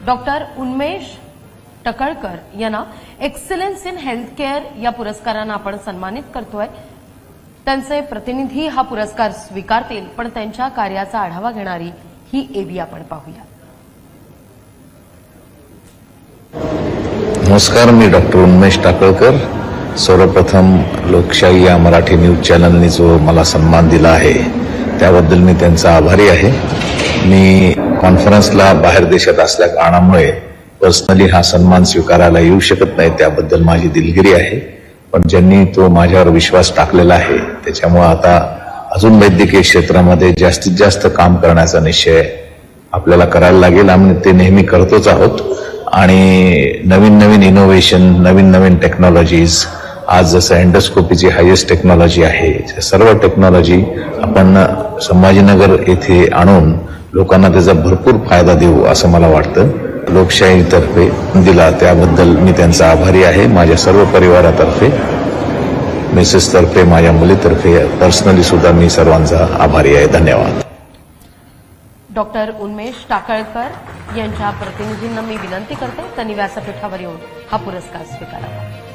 Doctor Unmesh टकळकर यांना excellence in health care या पुरस्कारानं आपण सन्मानित करतोय। त्यांचे प्रतिनिधी हा पुरस्कार स्वीकारतील, पण त्यांच्या कार्याचा आढावा घेणारी ही एबी आपण पाहूया। नमस्कार, मी डॉक्टर उन्मेष टाकळकर। सर्वप्रथम लोकशाही या मराठी न्यूज चॅनलने जो मला सन्मान दिला आहे त्याबद्दल मी त्यांचा आभारी आहे। मी कॉन्फरन्सला बाहेर देशात असल्या कारणामुळे पर्सनली हा सन्मान स्वीकारायला येऊ शकत नाही, त्याबद्दल माझी दिलगिरी आहे। पण ज्यांनी तो माझ्यावर विश्वास टाकलेला आहे त्याच्यामुळे आता अजून वैद्यकीय क्षेत्रामध्ये जास्तीत जास्त काम करण्याचा निश्चय आपल्याला करायला लागेल। आम्ही ते नेहमी करतोच आहोत आणि नवीन नवीन इनोव्हेशन, नवीन नवीन टेक्नॉलॉजीज, आज जसं एंडोस्कोपीची हायेस्ट टेक्नॉलॉजी आहे, सर्व टेक्नॉलॉजी आपण संभाजीनगर येथे आणून लोकांना त्याचा भरपूर फायदा देऊ असं मला वाटतं। लोकशाहीतर्फे दिला त्याबद्दल मी त्यांचा आभारी आहे। माझ्या सर्व परिवारातर्फे, मिसेस तर्फे, माझ्या मुलीतर्फे पर्सनली सुद्धा मी सर्वांचा आभारी आहे। धन्यवाद। डॉक्टर उन्मेष टाकळकर यांच्या प्रतिनिधींना मी विनंती करते त्यांनी व्यासपीठावर येऊन हा पुरस्कार स्वीकारावा।